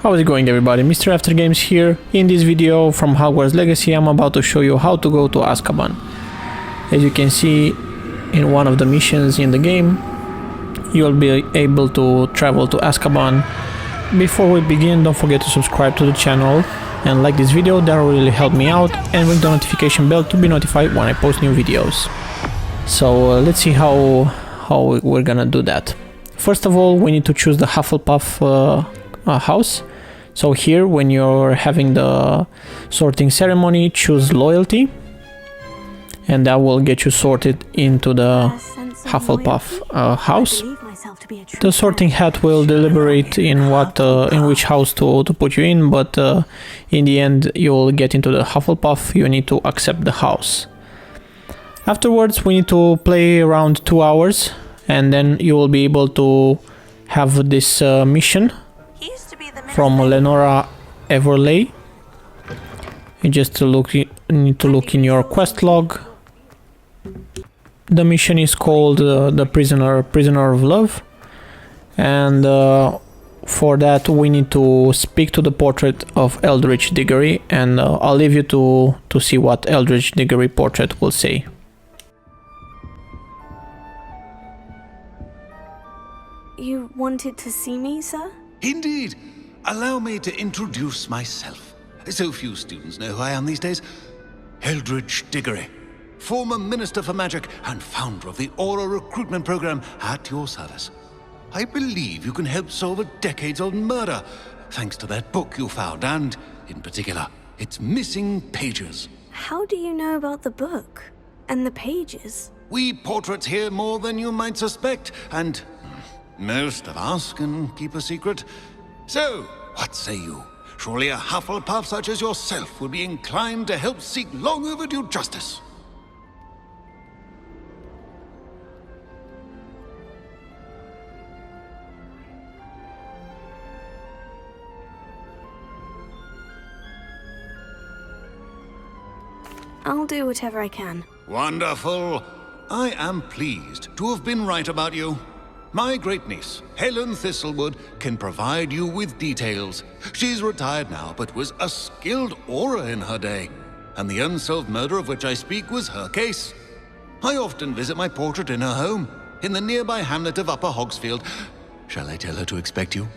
How's it going, everybody? Mr.AfterGames here. In this video from Hogwarts Legacy, I'm about to show you how to go to Azkaban. As you can see in one of the missions in the game, you'll be able to travel to Azkaban. Before we begin, don't forget to subscribe to the channel and like this video, that will really help me out, and ring the notification bell to be notified when I post new videos. So let's see how we're gonna do that. First of all, we need to choose the Hufflepuff house. So here, when you're having the sorting ceremony, choose loyalty, and that will get you sorted into the Hufflepuff house. The sorting hat will deliberate in which house to put you in, but in the end you'll get into the Hufflepuff. You need to accept the house. Afterwards, we need to play around 2 hours, and then you will be able to have this mission from Lenora Everley. You just need to look in your quest log. The mission is called the Prisoner of Love, and for that we need to speak to the portrait of Eldritch Diggory, and I'll leave you to see what Eldritch Diggory portrait will say. You wanted to see me, sir? Indeed. Allow me to introduce myself. So few students know who I am these days. Eldritch Diggory, former Minister for Magic and founder of the Aura Recruitment Program, at your service. I believe you can help solve a decades-old murder, thanks to that book you found, and, in particular, its missing pages. How do you know about the book? And the pages? We portraits hear more than you might suspect, and most of us can keep a secret. So, what say you? Surely a Hufflepuff such as yourself would be inclined to help seek long overdue justice. I'll do whatever I can. Wonderful. I am pleased to have been right about you. My great-niece, Helen Thistlewood, can provide you with details. She's retired now, but was a skilled aura in her day. And the unsolved murder of which I speak was her case. I often visit my portrait in her home, in the nearby hamlet of Upper Hogsfield. Shall I tell her to expect you?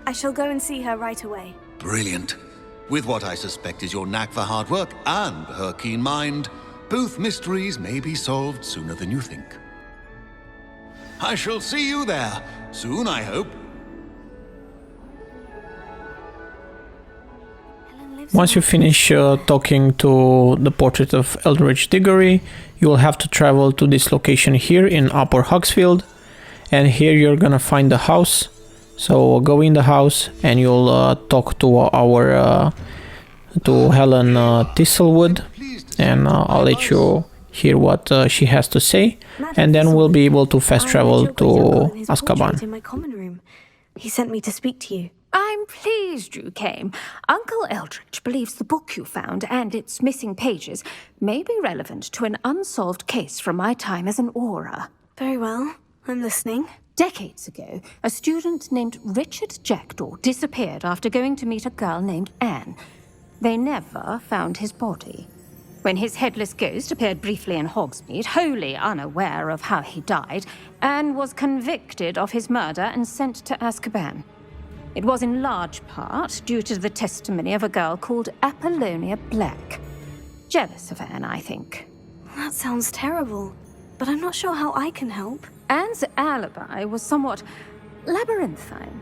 I shall go and see her right away. Brilliant. With what I suspect is your knack for hard work and her keen mind, both mysteries may be solved sooner than you think. I shall see you there, soon I hope. Once you finish talking to the portrait of Eldritch Diggory, you will have to travel to this location here in Upper Hogsfield, and here you're gonna find the house. So go in the house and you'll talk to to Helen Thistlewood, and I'll let you hear what she has to say, and then we'll be able to fast travel to Azkaban. In my common room. He sent me to speak to you. I'm pleased you came. Uncle Eldritch believes the book you found and its missing pages may be relevant to an unsolved case from my time as an aura. Very well. I'm listening. Decades ago, a student named Richard Jackdaw disappeared after going to meet a girl named Anne. They never found his body. When his headless ghost appeared briefly in Hogsmeade, wholly unaware of how he died, Anne was convicted of his murder and sent to Azkaban. It was in large part due to the testimony of a girl called Apollonia Black. Jealous of Anne, I think. That sounds terrible, but I'm not sure how I can help. Anne's alibi was somewhat labyrinthine.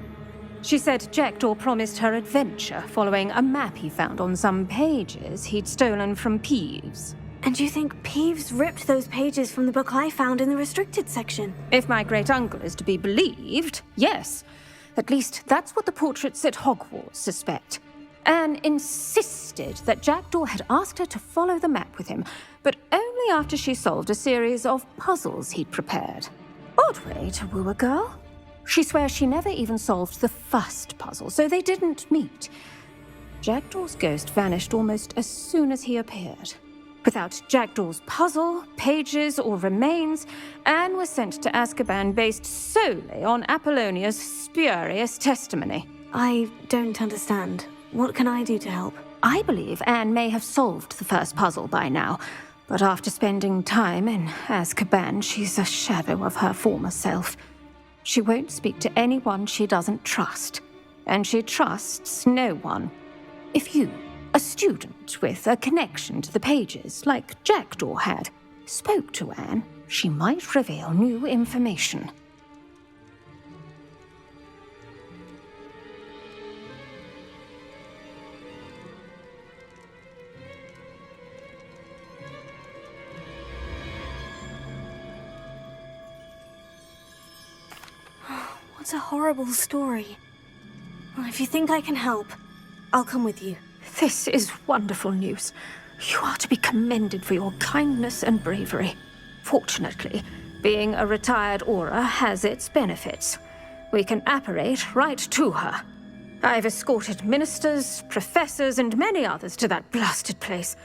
She said Jackdaw promised her adventure following a map he found on some pages he'd stolen from Peeves. And you think Peeves ripped those pages from the book I found in the restricted section? If my great-uncle is to be believed, yes. At least that's what the portraits at Hogwarts suspect. Anne insisted that Jackdaw had asked her to follow the map with him, but only after she solved a series of puzzles he'd prepared. Odd way to woo a girl. She swears she never even solved the first puzzle, so they didn't meet. Jackdaw's ghost vanished almost as soon as he appeared. Without Jackdaw's puzzle, pages, or remains, Anne was sent to Azkaban based solely on Apollonia's spurious testimony. I don't understand. What can I do to help? I believe Anne may have solved the first puzzle by now, but after spending time in Azkaban, she's a shadow of her former self. She won't speak to anyone she doesn't trust, and she trusts no one. If you, a student with a connection to the pages, like Jackdaw had, spoke to Anne, she might reveal new information. What a horrible story. Well, if you think I can help, I'll come with you. This is wonderful news. You are to be commended for your kindness and bravery. Fortunately, being a retired Auror has its benefits. We can apparate right to her. I've escorted ministers, professors, and many others to that blasted place.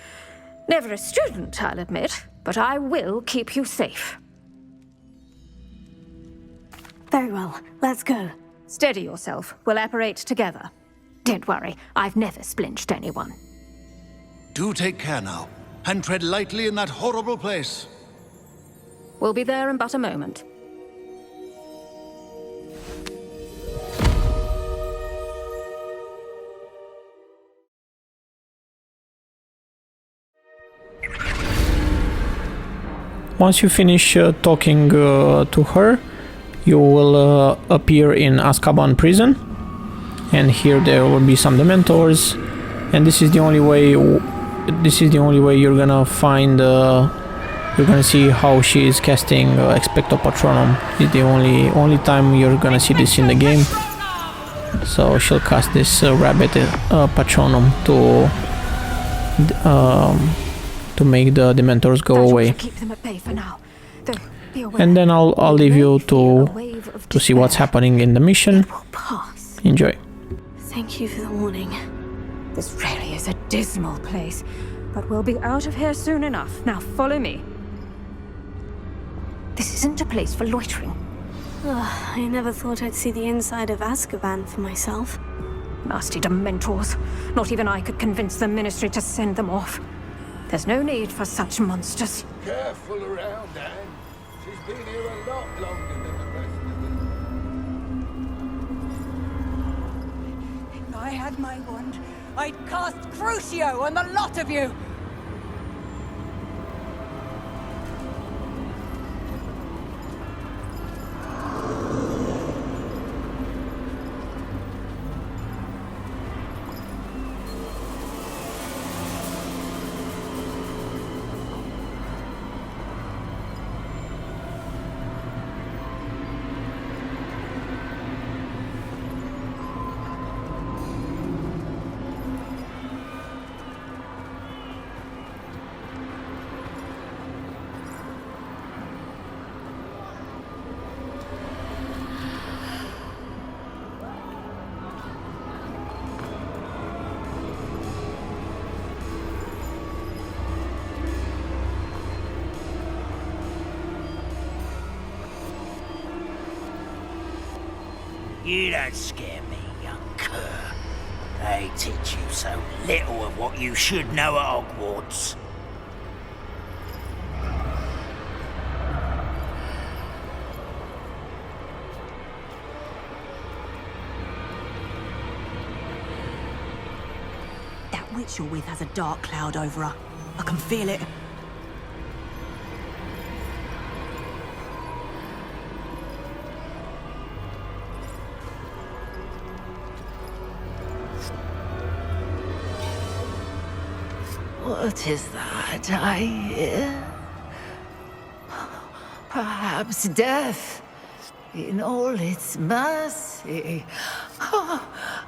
Never a student, I'll admit, but I will keep you safe. Very well, let's go. Steady yourself. We'll apparate together. Don't worry, I've never splinched anyone. Do take care now, and tread lightly in that horrible place. We'll be there in but a moment. Once you finish talking to her, you will appear in Azkaban prison, and here there will be some Dementors, and this is the only way. You're gonna find. You're gonna see how she is casting Expecto Patronum. It's the only time you're gonna see this in the game. So she'll cast this rabbit Patronum to make the Dementors go away. Keep them at bay for now. And then I'll leave you to see what's happening in the mission. Enjoy. Thank you for the warning. This really is a dismal place, but we'll be out of here soon enough. Now follow me. This isn't a place for loitering. I never thought I'd see the inside of Azkaban for myself. Nasty Dementors. Not even I could convince the Ministry to send them off. There's no need for such monsters. Careful around, Anne. She's been here a lot longer than the rest of us. If I had my wand, I'd cast Crucio on the lot of you! You don't scare me, young cur. They teach you so little of what you should know at Hogwarts. That witch you're with has a dark cloud over her. I can feel it. What is that I hear? Perhaps death, in all its mercy,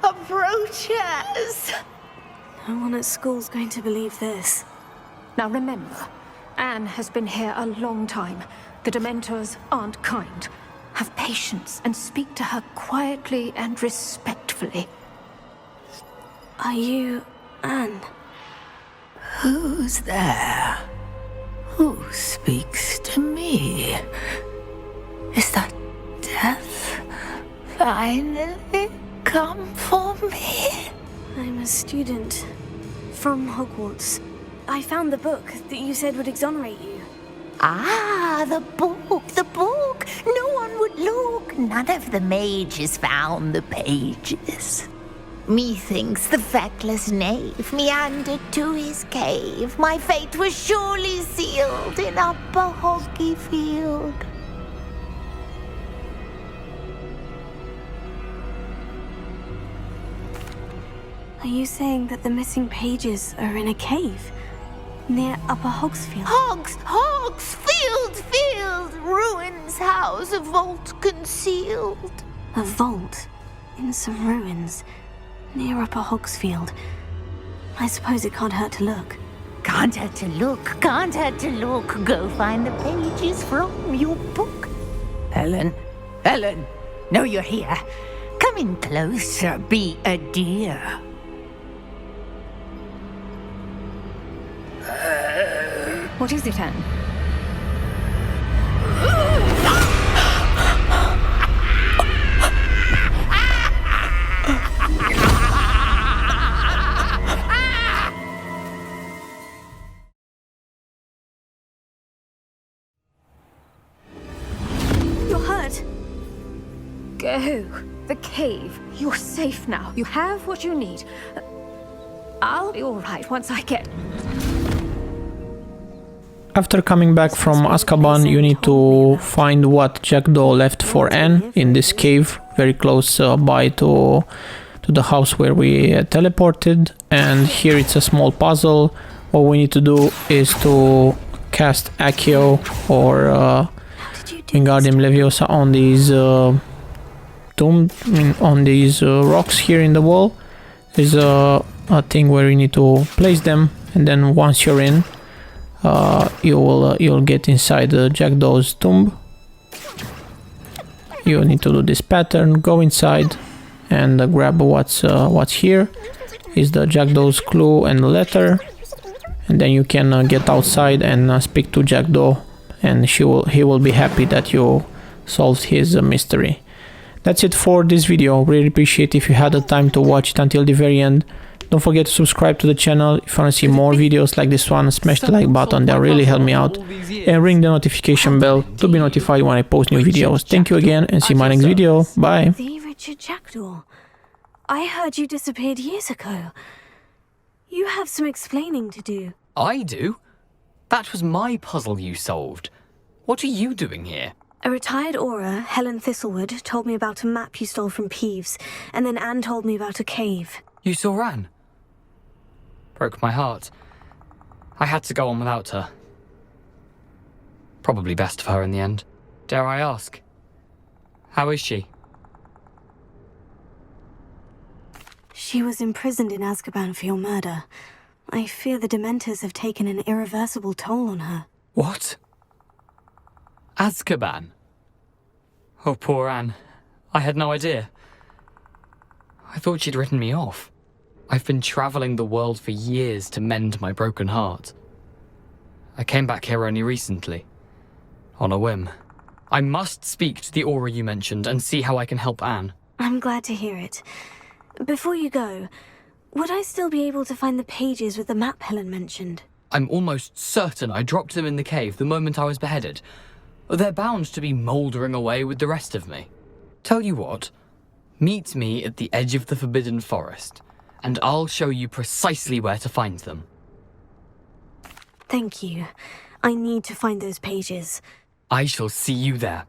approaches. No one at school's going to believe this. Now remember, Anne has been here a long time. The Dementors aren't kind. Have patience and speak to her quietly and respectfully. Are you Anne? Who's there? Who speaks to me? Is that death finally come for me? I'm a student from Hogwarts. I found the book that you said would exonerate you. Ah, the book, the book. No one would look. None of the mages found the pages. Methinks the feckless knave meandered to his cave. My fate was surely sealed in Upper Hogsmeade. Are you saying that the missing pages are in a cave near Upper Hogsfield? Field, ruins house, a vault concealed. A vault in some ruins near Upper Hogsfield. I suppose it can't hurt to look. Can't hurt to look, can't hurt to look. Go find the pages from your book. Helen, know you're here. Come in closer, be a dear. What is it, Anne? You're hurt. Go. The cave. You're safe now. You have what you need. I'll be all right once I get... After coming back from Azkaban, you need to find what Jackdaw left for Anne in this cave, very close by to the house where we teleported. And here it's a small puzzle. What we need to do is to cast Accio or Wingardium Leviosa on these on these rocks here in the wall. There's a thing where you need to place them, and then once you're in, you'll get inside the Jackdaw's tomb. You need to do this pattern, go inside and grab what's here is the Jackdaw's clue and the letter, and then you can get outside and speak to Jackdaw, and he will be happy that you solved his mystery. That's it for this video. Really appreciate if you had the time to watch it until the very end. Don't forget to subscribe to the channel if you want to see more videos like this one. Smash the like button, that really help me out, and ring the notification bell to be notified when I post new videos. Thank you again, and see you in my next video. Bye. The Richard Jackdaw. I heard you disappeared years ago. You have some explaining to do. I do? That was my puzzle you solved. What are you doing here? A retired Auror, Helen Thistlewood, told me about a map you stole from Peeves, and then Anne told me about a cave. You saw Anne? Broke my heart. I had to go on without her. Probably best for her in the end. Dare I ask? How is she? She was imprisoned in Azkaban for your murder. I fear the Dementors have taken an irreversible toll on her. What? Azkaban? Oh, poor Anne. I had no idea. I thought she'd written me off. I've been travelling the world for years to mend my broken heart. I came back here only recently, on a whim. I must speak to the Auror you mentioned and see how I can help Anne. I'm glad to hear it. Before you go, would I still be able to find the pages with the map Helen mentioned? I'm almost certain I dropped them in the cave the moment I was beheaded. They're bound to be mouldering away with the rest of me. Tell you what, meet me at the edge of the Forbidden Forest, and I'll show you precisely where to find them. Thank you. I need to find those pages. I shall see you there.